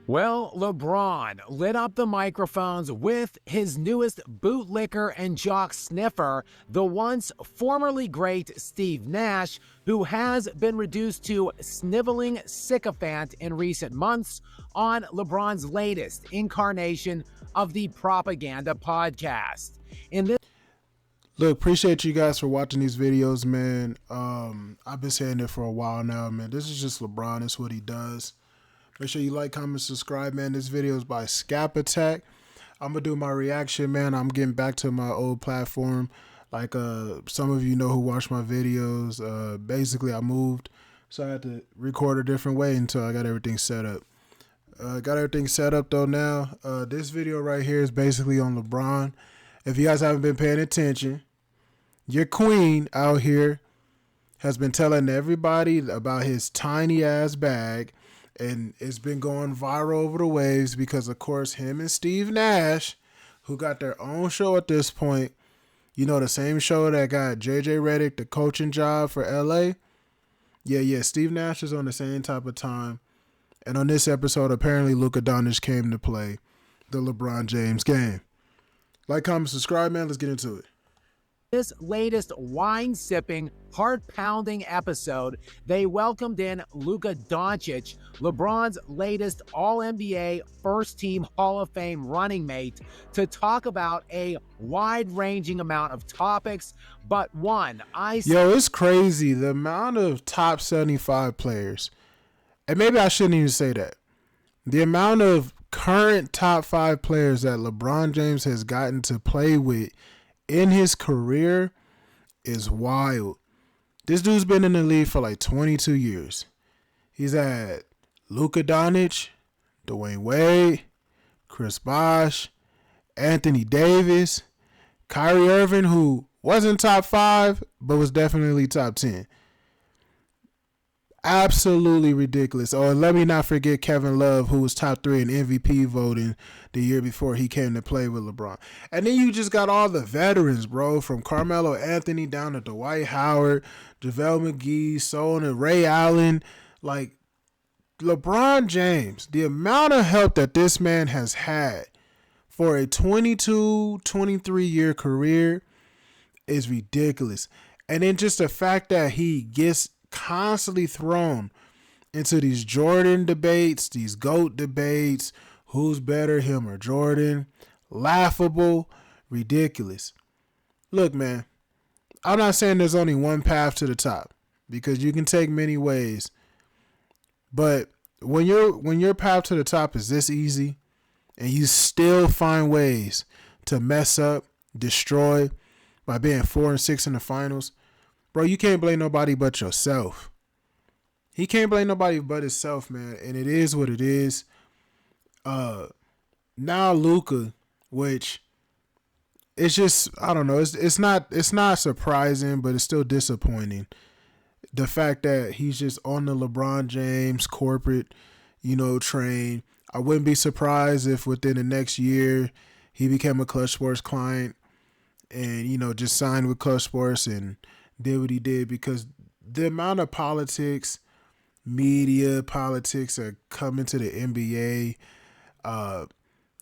Well, LeBron lit up the microphones with his newest bootlicker and jock sniffer, the once formerly great Steve Nash, who has been reduced to sniveling sycophant in recent months on LeBron's latest incarnation of the Propaganda podcast. In this Look, appreciate you guys for watching these videos, man. I've been saying it for a while now, man. This is just LeBron. It's what he does. Make sure you like, comment, subscribe, man. This video is by Skap Attack. I'm going to do my reaction, man. I'm getting back to my old platform. Like some of you know who watch my videos. Basically, I moved, so I had to record a different way until I got everything set up. Got everything set up, though, now. This video right here is basically on LeBron. If you guys haven't been paying attention, your queen out here has been telling everybody about his tiny-ass bag. And it's been going viral over the waves because, of course, him and Steve Nash, who got their own show at this point, you know, the same show that got JJ Redick the coaching job for LA. Yeah, Steve Nash is on the same type of time. And on this episode, apparently Luka Doncic came to play the LeBron James game. Like, comment, subscribe, man. Let's get into it. This latest wine-sipping, heart-pounding episode, they welcomed in Luka Doncic, LeBron's latest All-NBA first-team Hall of Fame running mate, to talk about a wide-ranging amount of topics, but one Yo, it's crazy, the amount of top 75 players, and maybe I shouldn't even say that, the amount of current top 5 players that LeBron James has gotten to play with in his career is wild. This dude's been in the league for like 22 years. He's had Luka Doncic, Dwayne Wade, Chris Bosh, Anthony Davis, Kyrie Irving, who wasn't top 5, but was definitely top 10. Absolutely ridiculous. Oh, and let me not forget Kevin Love, who was top 3 in MVP voting the year before he came to play with LeBron. And then you just got all the veterans, bro, from Carmelo Anthony down to Dwight Howard, JaVale McGee, so on, and Ray Allen. Like, LeBron James, the amount of help that this man has had for a 22, 23-year career is ridiculous. And then just the fact that he gets constantly thrown into these Jordan debates, these GOAT debates, who's better, him or Jordan, laughable, ridiculous. Look, man, I'm not saying there's only one path to the top, because you can take many ways, but when your path to the top is this easy and you still find ways to mess up, destroy by being 4-6 in the finals, bro, you can't blame nobody but yourself. He can't blame nobody but himself, man. And it is what it is. Now Luka, which it's just, I don't know. It's not surprising, but it's still disappointing. The fact that he's just on the LeBron James corporate, train. I wouldn't be surprised if within the next year he became a Clutch Sports client and, just signed with Clutch Sports and did what he did, because the amount of politics, media politics are coming to the NBA.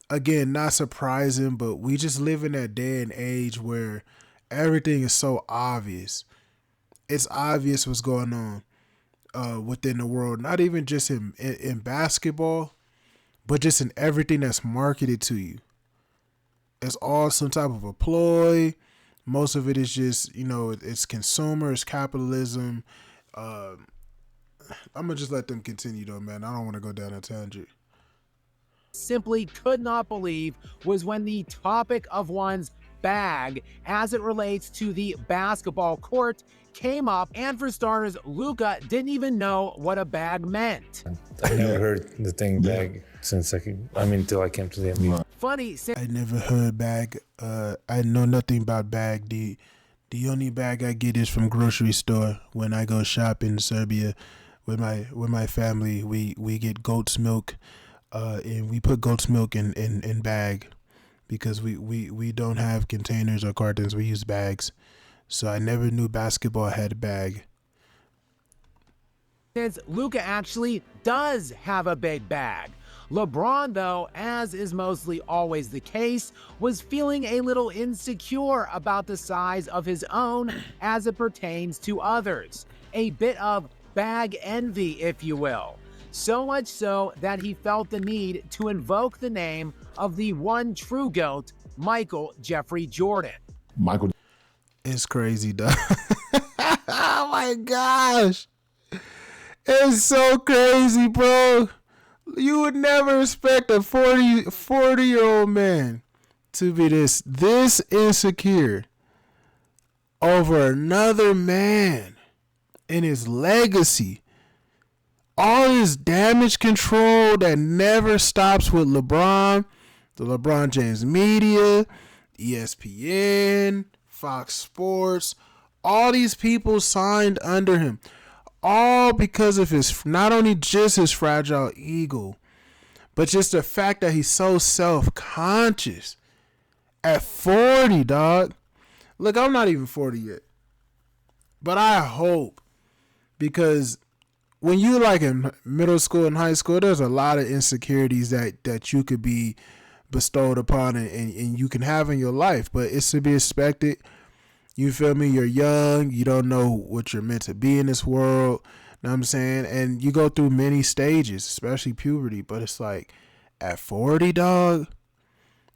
Again, not surprising, but we just live in that day and age where everything is so obvious. It's obvious what's going on within the world, not even just in basketball, but just in everything that's marketed to you. It's all some type of a ploy. Most of it is just, it's consumer, it's capitalism. I'm going to just let them continue, though, man. I don't want to go down a tangent. Simply could not believe was when the topic of one's bag as it relates to the basketball court came up, and for starters, Luka didn't even know what a bag meant. I never heard the thing bag until I came to the NBA. Funny, I never heard bag. I know nothing about bag. The only bag I get is from grocery store when I go shop in Serbia with my family. We get goat's milk, and we put goat's milk in bag because we don't have containers or cartons. We use bags. So I never knew basketball had a bag. Since Luka actually does have a big bag. LeBron, though, as is mostly always the case, was feeling a little insecure about the size of his own as it pertains to others. A bit of bag envy, if you will. So much so that he felt the need to invoke the name of the one true GOAT, Michael Jeffrey Jordan. Michael. It's crazy, dog. Oh my gosh. It's so crazy, bro. You would never expect a 40-year-old man to be this insecure over another man and his legacy. All this damage control that never stops with LeBron, the LeBron James media, ESPN, Fox Sports, all these people signed under him. All because of his, not only just his fragile ego, but just the fact that he's so self-conscious. At 40, dog. Look, I'm not even 40 yet. But I hope, because when you like in middle school and high school, there's a lot of insecurities that you could be bestowed upon and you can have in your life, but it's to be expected. You feel me? You're young. You don't know what you're meant to be in this world. Know what I'm saying? And you go through many stages, especially puberty, but it's like at 40, dog,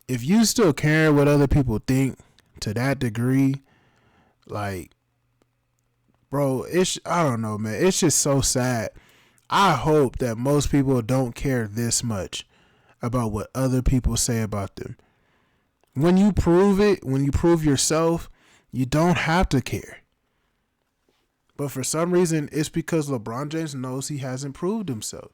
if you still care what other people think to that degree, like, bro, I don't know, man. It's just so sad. I hope that most people don't care this much about what other people say about them. When you prove it, when you prove yourself, you don't have to care. But for some reason, it's because LeBron James knows he hasn't proved himself.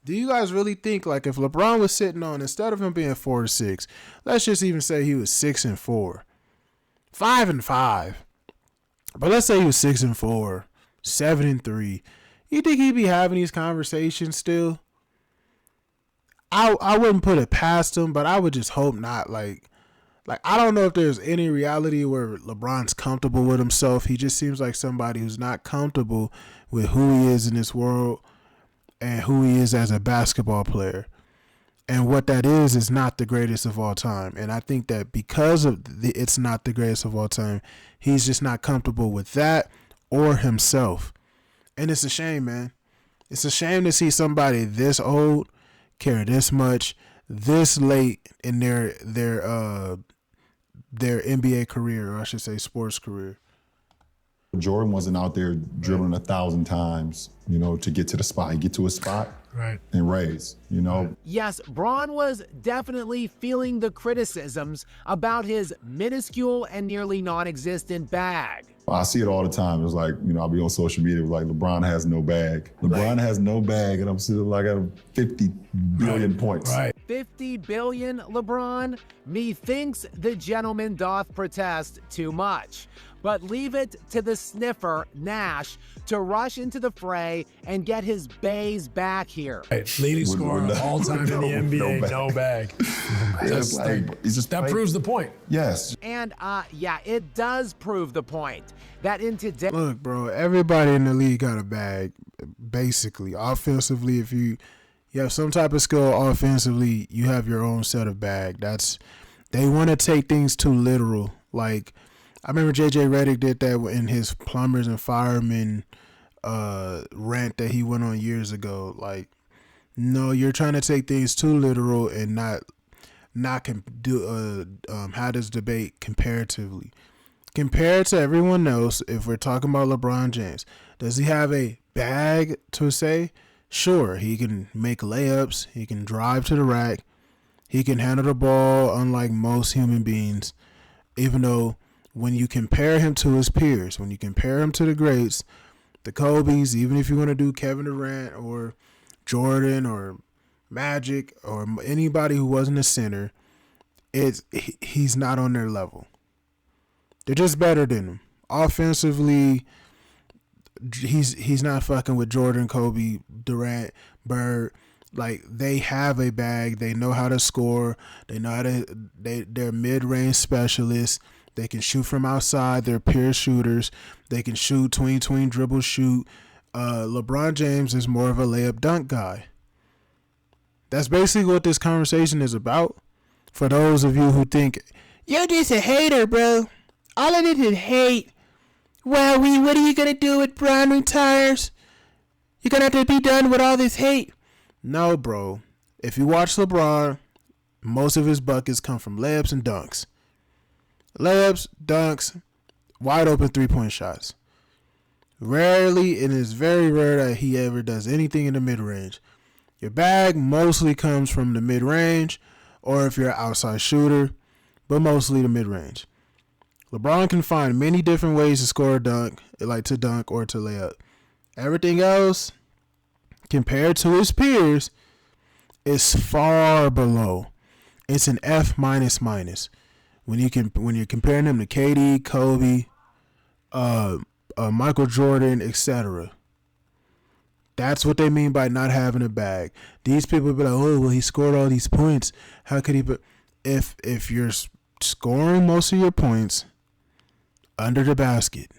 Do you guys really think, like, if LeBron was sitting on, instead of him being 4-6, let's just even say he was 6-4, 5-5. But let's say he was 6-4, 7-3. You think he'd be having these conversations still? I wouldn't put it past him, but I would just hope not. Like I don't know if there's any reality where LeBron's comfortable with himself. He just seems like somebody who's not comfortable with who he is in this world and who he is as a basketball player. And what that is not the greatest of all time. And I think that because of it's not the greatest of all time, he's just not comfortable with that or himself. And it's a shame, man. It's a shame to see somebody this old care this much this late in their NBA career, or I should say sports career. Jordan wasn't out there dribbling 1,000 times, to get to the spot. He'd get to a spot and raise, Yes, Bron was definitely feeling the criticisms about his minuscule and nearly non-existent bag. I see it all the time. It's like, I'll be on social media, like, LeBron has no bag. LeBron has no bag, and I'm still like at 50 billion points. 50 billion, LeBron? Methinks the gentleman doth protest too much. But leave it to the sniffer, Nash, to rush into the fray and get his bays back here. Leading scorer of all time in the NBA, no bag. That proves the point. Yes. And it does prove the point that in today. Look, bro, everybody in the league got a bag, basically. Offensively, if you have some type of skill offensively, you have your own set of bag. They want to take things too literal. Like, I remember JJ Redick did that in his plumbers and firemen rant that he went on years ago. Like, no, you're trying to take things too literal and not have this debate comparatively. Compared to everyone else, if we're talking about LeBron James, does he have a bag to say? Sure, he can make layups. He can drive to the rack. He can handle the ball unlike most human beings, even though when you compare him to his peers, when you compare him to the greats, the Kobe's, even if you want to do Kevin Durant or Jordan or Magic or anybody who wasn't a center, he's not on their level. They're just better than him. Offensively, he's not fucking with Jordan, Kobe, Durant, Bird. Like, they have a bag. They know how to score. They know how to. They're mid-range specialists. They can shoot from outside. They're pure shooters. They can shoot, tween, dribble, shoot. LeBron James is more of a layup dunk guy. That's basically what this conversation is about. For those of you who think, you're just a hater, bro. All of it is hate. Well, what are you going to do when Bron retires? You're going to have to be done with all this hate. No, bro. If you watch LeBron, most of his buckets come from layups and dunks. Layups, dunks, wide open three-point shots. Rarely, and it's very rare that he ever does anything in the mid-range. Your bag mostly comes from the mid-range, or if you're an outside shooter, but mostly the mid-range. LeBron can find many different ways to score a dunk, like to dunk or to lay up. Everything else, compared to his peers, is far below. It's an F minus minus. When you're comparing him to KD, Kobe, Michael Jordan, etc. That's what they mean by not having a bag. These people be like, oh, well, he scored all these points. How could he? But if you're scoring most of your points under the basket,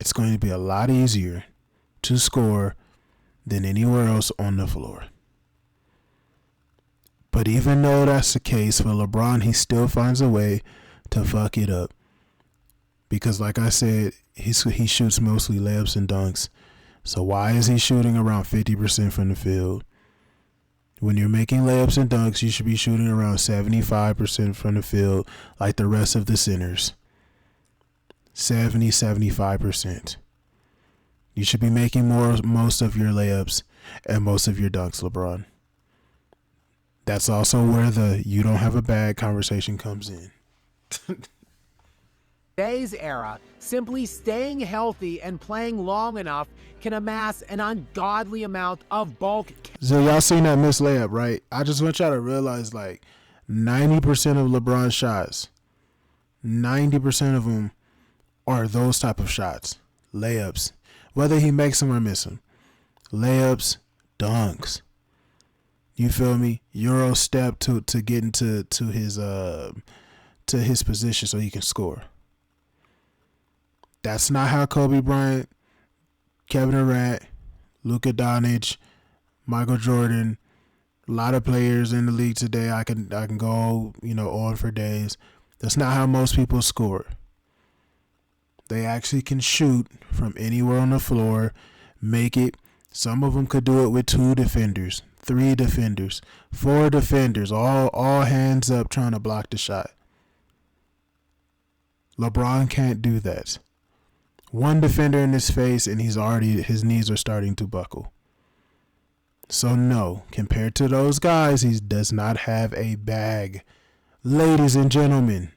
it's going to be a lot easier to score than anywhere else on the floor. But even though that's the case for LeBron, he still finds a way to fuck it up. Because like I said, he shoots mostly layups and dunks. So why is he shooting around 50% from the field? When you're making layups and dunks, you should be shooting around 75% from the field like the rest of the centers. 75%. You should be making most of your layups and most of your dunks, LeBron. That's also where the you don't have a bag conversation comes in. Today's era, simply staying healthy and playing long enough can amass an ungodly amount of bulk. So y'all seen that missed layup, right? I just want y'all to realize like 90% of LeBron's shots, 90% of them are those type of shots. Layups. Whether he makes them or miss them. Layups, dunks. You feel me? Euro step to get into his position so he can score. That's not how Kobe Bryant, Kevin Durant, Luka Doncic, Michael Jordan, a lot of players in the league today. I can go on for days. That's not how most people score. They actually can shoot from anywhere on the floor, make it. Some of them could do it with 2 defenders, 3 defenders, 4 defenders, all hands up trying to block the shot. LeBron can't do that. 1 defender in his face and his knees are starting to buckle. So no, compared to those guys, he does not have a bag. Ladies and gentlemen.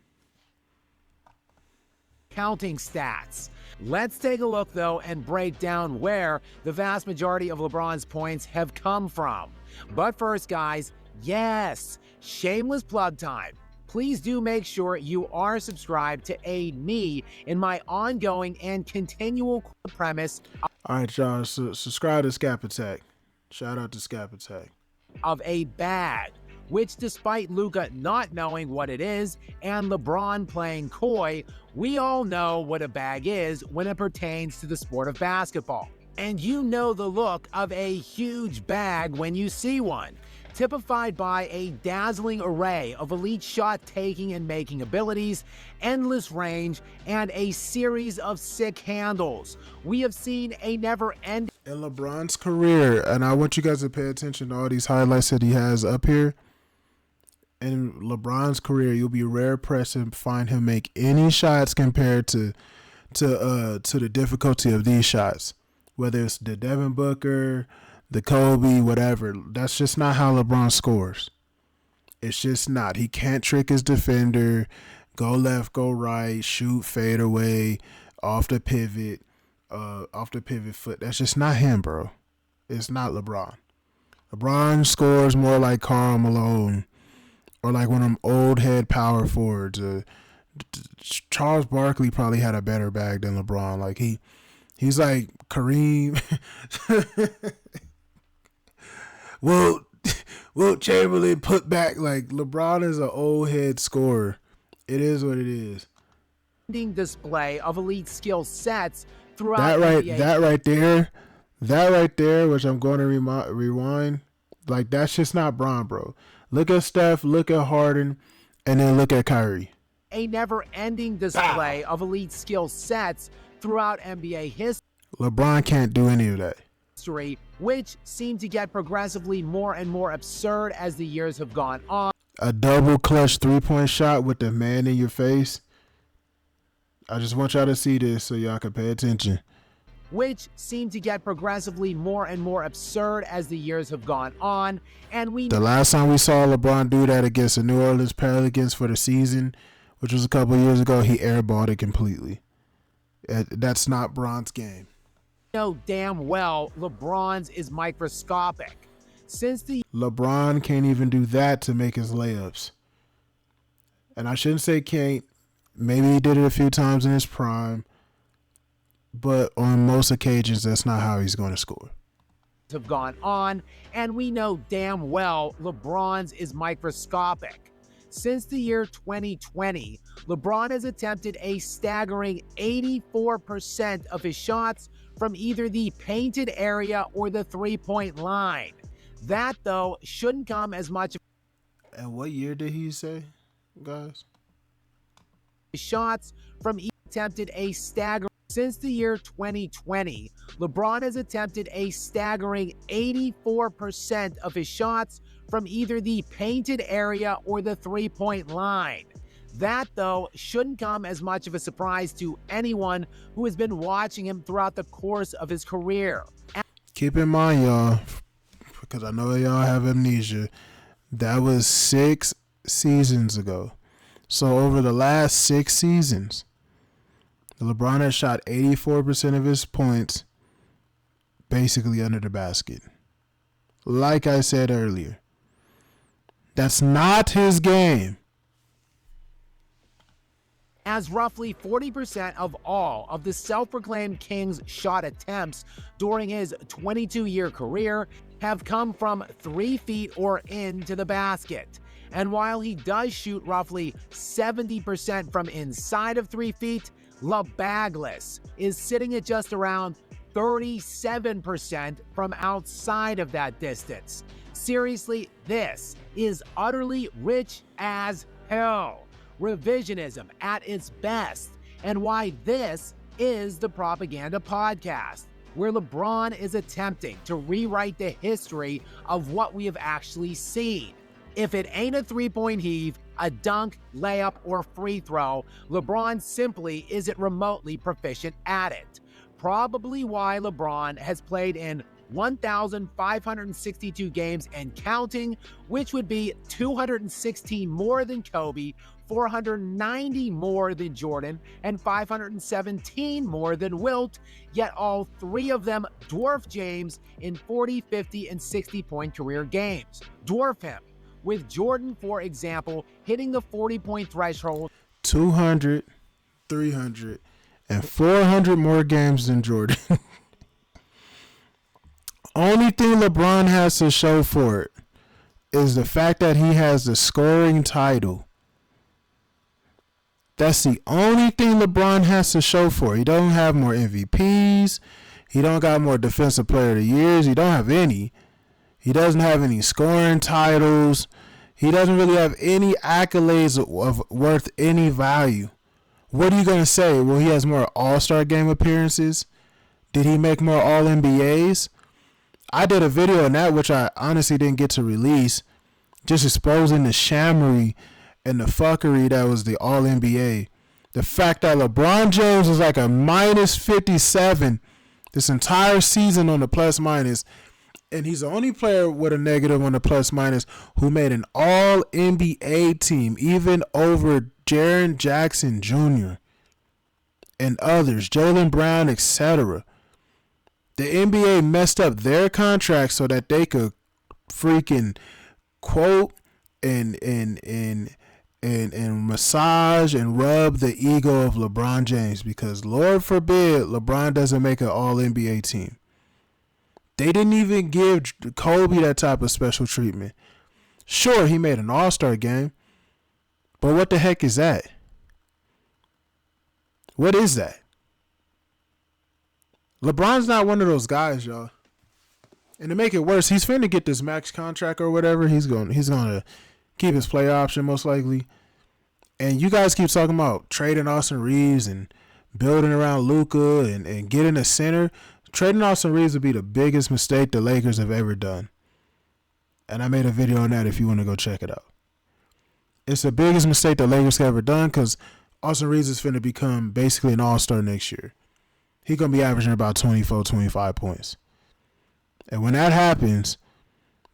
Counting stats. Let's take a look, though, and break down where the vast majority of LeBron's points have come from. But first, guys, yes, shameless plug time. Please do make sure you are subscribed to aid me in my ongoing and continual premise. All right, y'all, subscribe to Skap Attack. Shout out to Skap Attack. Of a bag, which despite Luka not knowing what it is and LeBron playing coy, we all know what a bag is when it pertains to the sport of basketball. And you know the look of a huge bag when you see one, typified by a dazzling array of elite shot-taking and making abilities, endless range, and a series of sick handles. We have seen a never-ending... In LeBron's career, and I want you guys to pay attention to all these highlights that he has up here. In LeBron's career, you'll be rare pressed to find him make any shots compared to the difficulty of these shots. Whether it's the Devin Booker, the Kobe, whatever. That's just not how LeBron scores. It's just not. He can't trick his defender, go left, go right, shoot, fade away, off the pivot foot. That's just not him, bro. It's not LeBron. LeBron scores more like Karl Malone or like one of them old head power forwards. Charles Barkley probably had a better bag than LeBron. Like he's like Kareem. Wilt Chamberlain put back. Like LeBron is an old head scorer. It is what it is. Display of elite skill sets throughout that right there, which I'm going to rewind. Like, that's just not Bron, bro. Look at Steph, look at Harden, and then look at Kyrie. A never-ending display of elite skill sets throughout NBA history. LeBron can't do any of that. Which seem to get progressively more and more absurd as the years have gone on. A double clutch 3-point shot with the man in your face. I just want y'all to see this so y'all can pay attention. Which seem to get progressively more and more absurd as the years have gone on. And the last time we saw LeBron do that against the New Orleans Pelicans for the season, which was a couple of years ago, he airballed it completely. That's not Bron's game. Know damn well LeBron's is microscopic. Since the LeBron can't even do that to make his layups. And I shouldn't say can't. Maybe he did it a few times in his prime. But on most occasions, that's not how he's going to score. Have gone on, and we know damn well LeBron's is microscopic. Since the year 2020, LeBron has attempted a staggering 84% of his shots from either the painted area or the three-point line. That, though, shouldn't come as much. And what year did he say, guys? Shots from each attempted a staggering. Since the year 2020, LeBron has attempted a staggering 84% of his shots from either the painted area or the three-point line. That, though, shouldn't come as much of a surprise to anyone who has been watching him throughout the course of his career. Keep in mind, y'all, because I know y'all have amnesia, that was 6 seasons ago. So over the last 6 seasons, LeBron has shot 84% of his points basically under the basket. Like I said earlier, that's not his game. As roughly 40% of all of the self-proclaimed King's shot attempts during his 22-year career have come from 3 feet or into the basket. And while he does shoot roughly 70% from inside of 3 feet, LeBagless is sitting at just around 37% from outside of that distance. Seriously, this is utterly rich as hell. Revisionism at its best, and why this is the Propaganda Podcast, where LeBron is attempting to rewrite the history of what we have actually seen. If it ain't a three-point heave, a dunk, layup, or free throw, LeBron simply isn't remotely proficient at it. Probably why LeBron has played in 1,562 games and counting, which would be 216 more than Kobe, 490 more than Jordan, and 517 more than Wilt, yet all 3 of them dwarf James in 40, 50, and 60-point career games. Dwarf him, with Jordan, for example, hitting the 40-point threshold 200, 300, and 400 more games than Jordan. Only thing LeBron has to show for it is the fact that he has the scoring title. That's the only thing LeBron has to show for it. He don't have more MVPs. He don't got more Defensive Player of the Years. He don't have any. He doesn't have any scoring titles. He doesn't really have any accolades of worth any value. What are you going to say? Well, he has more All-Star Game appearances. Did he make more All-NBAs? I did a video on that, which I honestly didn't get to release, just exposing the shammery and the fuckery that was the All-NBA. The fact that LeBron James was like a minus 57 this entire season on the plus minus, and he's the only player with a negative on the plus minus who made an All-NBA team, even over Jaren Jackson Jr. and others, Jaylen Brown, etc. The NBA messed up their contract so that they could freaking quote and massage and rub the ego of LeBron James, because Lord forbid LeBron doesn't make an All-NBA team. They didn't even give Kobe that type of special treatment. Sure, he made an All-Star game, but what the heck is that? What is that? LeBron's not one of those guys, y'all. And to make it worse, he's finna get this max contract or whatever. He's gonna keep his player option most likely. And you guys keep talking about trading Austin Reeves and building around Luka and getting a center. Trading Austin Reeves would be the biggest mistake the Lakers have ever done. And I made a video on that if you want to go check it out. It's the biggest mistake the Lakers have ever done because Austin Reeves is finna become basically an all-star next year. He's going to be averaging about 24, 25 points. And when that happens,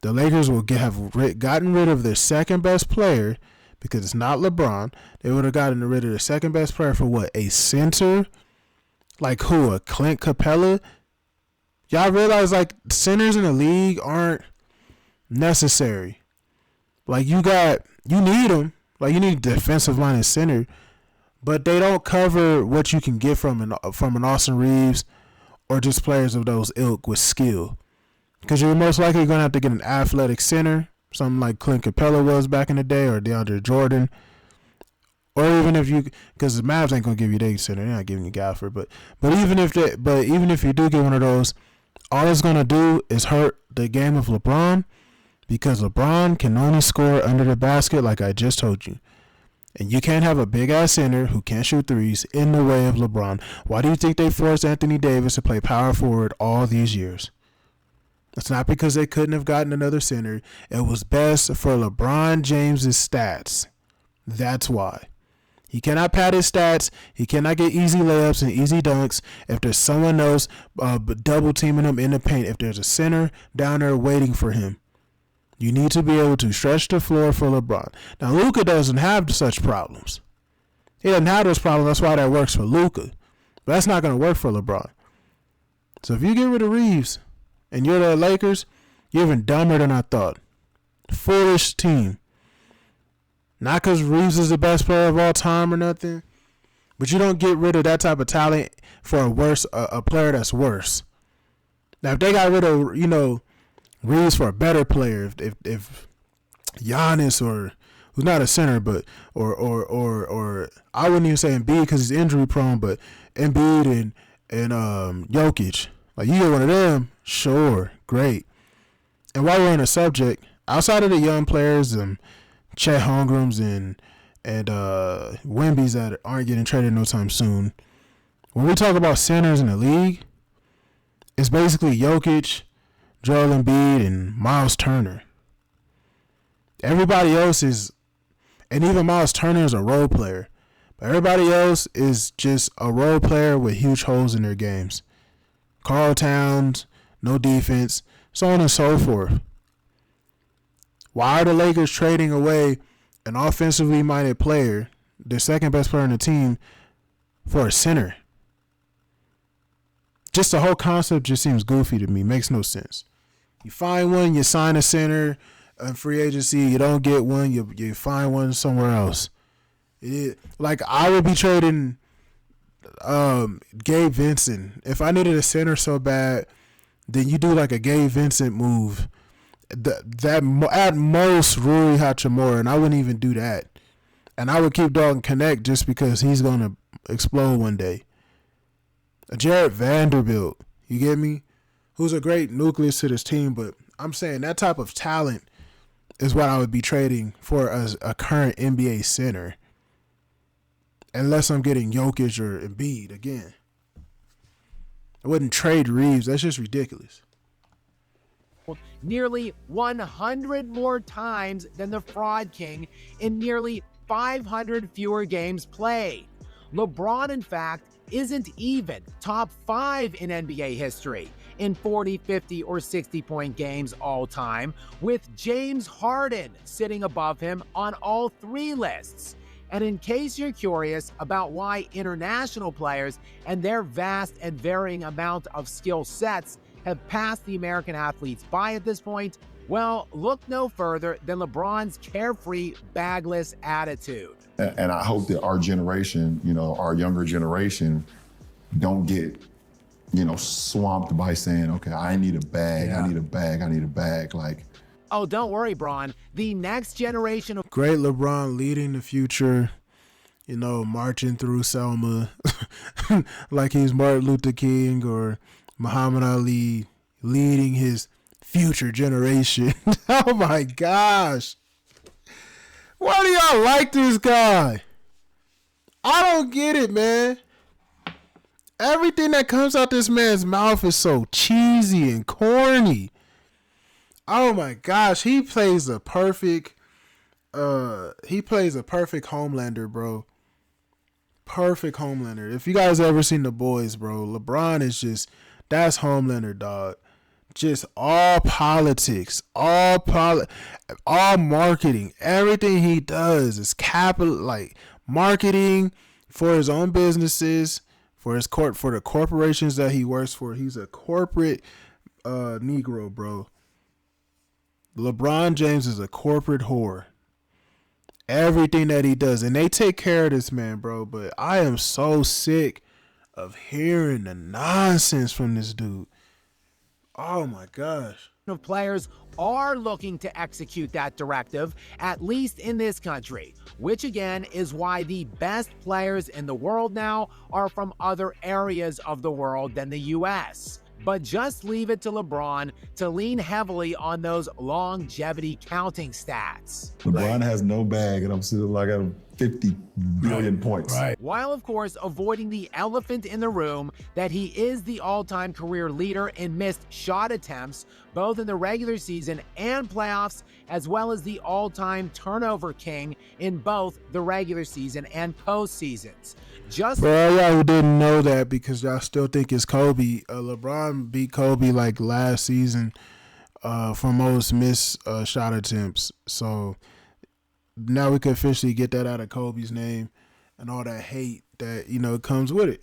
the Lakers will have gotten rid of their second best player because it's not LeBron. They would have gotten rid of their second best player for what? A center? Like who? A Clint Capella? Y'all realize like centers in the league aren't necessary. Like you need them. Like you need defensive line and center, but they don't cover what you can get from an Austin Reeves or just players of those ilk with skill. Because you're most likely going to have to get an athletic center, something like Clint Capella was back in the day, or DeAndre Jordan. Or even if you, because the Mavs ain't going to give you their center, they're not giving you Gafford. But even if you do get one of those, all it's going to do is hurt the game of LeBron, because LeBron can only score under the basket, like I just told you. And you can't have a big-ass center who can't shoot threes in the way of LeBron. Why do you think they forced Anthony Davis to play power forward all these years? It's not because they couldn't have gotten another center. It was best for LeBron James's stats. That's why. He cannot pad his stats. He cannot get easy layups and easy dunks if there's someone else double teaming him in the paint. If there's a center down there waiting for him. You need to be able to stretch the floor for LeBron. Now, Luka doesn't have such problems. He doesn't have those problems. That's why that works for Luka. But that's not going to work for LeBron. So if you get rid of Reeves and you're the Lakers, you're even dumber than I thought. Foolish team. Not because Reeves is the best player of all time or nothing, but you don't get rid of that type of talent for a player that's worse. Now, if they got rid of, Reeves for a better player, if Giannis or who's not a center, but or I wouldn't even say Embiid because he's injury prone, but Embiid and Jokic, like you get one of them, sure, great. And while we're on the subject, outside of the young players, Chet Holmgrens and Wemby's that aren't getting traded no time soon, when we talk about centers in the league, it's basically Jokic, Joel Embiid, and Miles Turner. Everybody else is, and even Miles Turner is a role player, but everybody else is just a role player with huge holes in their games. Karl Towns, no defense, so on and so forth. Why are the Lakers trading away an offensively minded player, their second best player on the team, for a center? Just the whole concept just seems goofy to me. Makes no sense. You find one, you sign a center in free agency. You don't get one, you find one somewhere else. Like I would be trading Gabe Vincent. If I needed a center so bad, then you do like a Gabe Vincent move. That at most Rui Hachimura, and I wouldn't even do that. And I would keep Dalton Connect just because he's gonna explode one day. Jared Vanderbilt, you get me? Who's a great nucleus to this team, but I'm saying that type of talent is what I would be trading for as a current NBA center. Unless I'm getting Jokic or Embiid again. I wouldn't trade Reeves. That's just ridiculous. Nearly 100 more times than the Fraud King in nearly 500 fewer games played. LeBron, in fact, isn't even top 5 in NBA history in 40, 50, or 60-point games all time, with James Harden sitting above him on all 3 lists. And in case you're curious about why international players and their vast and varying amount of skill sets have passed the American athletes by at this point, well, look no further than LeBron's carefree, bagless attitude. And I hope that our generation, our younger generation, don't get, swamped by saying, okay, I need a bag, I need a bag, I need a bag. Like, oh, don't worry, Bron. The next generation of great LeBron leading the future, marching through Selma like he's Martin Luther King or Muhammad Ali, leading his future generation. Oh my gosh. Why do y'all like this guy? I don't get it, man. Everything that comes out this man's mouth is so cheesy and corny. Oh my gosh, he plays a perfect Homelander, bro. Perfect Homelander. If you guys ever seen The Boys, bro, LeBron is that's Homelander, dog. Just all politics, all marketing. Everything he does is marketing for his own businesses, for the corporations that he works for. He's a corporate Negro, bro. LeBron James is a corporate whore. Everything that he does, and they take care of this man, bro. But I am so sick of hearing the nonsense from this dude. Oh my gosh. Of players are looking to execute that directive, at least in this country, which again is why the best players in the world now are from other areas of the world than the US. But just leave it to LeBron to lean heavily on those longevity counting stats. LeBron has no bag, and I'm still like at 50 billion points. Right. While, of course, avoiding the elephant in the room that he is the all-time career leader in missed shot attempts, both in the regular season and playoffs, as well as the all-time turnover king in both the regular season and postseasons. For all y'all who didn't know that, because y'all still think it's Kobe, LeBron beat Kobe like last season for most missed shot attempts. So now we can officially get that out of Kobe's name and all that hate that, comes with it.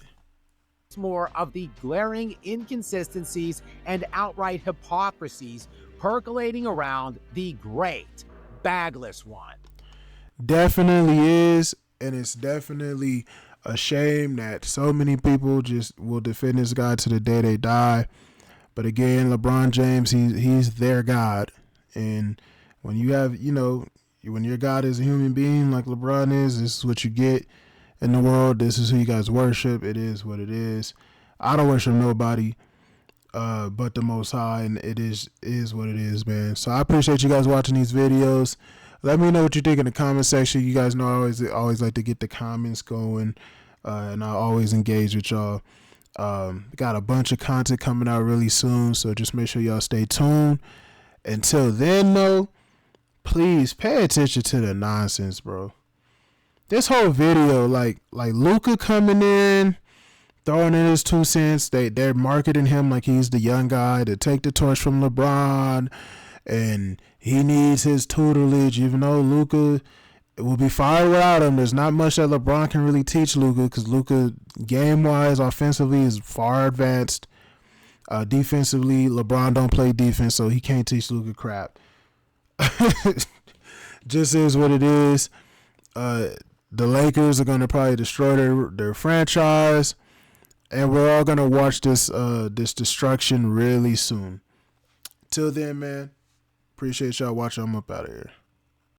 More of the glaring inconsistencies and outright hypocrisies percolating around the great bagless one. Definitely is, and it's definitely a shame that so many people just will defend this guy to the day they die. But again, LeBron James, he's their God. And when you have, when your God is a human being like LeBron is, this is what you get in the world. This is who you guys worship. It is what it is. I don't worship nobody but the Most High, and it is what it is, man. So I appreciate you guys watching these videos. Let me know what you think in the comment section. You guys know I always like to get the comments going, and I always engage with y'all. Got a bunch of content coming out really soon, so just make sure y'all stay tuned. Until then, though, please pay attention to the nonsense, bro. This whole video, like Luka coming in, throwing in his 2 cents. They're marketing him like he's the young guy to take the torch from LeBron, and he needs his tutelage, even though Luka will be fine without him. There's not much that LeBron can really teach Luka, because Luka, game-wise, offensively, is far advanced. Defensively, LeBron don't play defense, so he can't teach Luka crap. Just is what it is. The Lakers are going to probably destroy their franchise, and we're all going to watch this destruction really soon. Till then, man, appreciate y'all watching. I'm up out of here.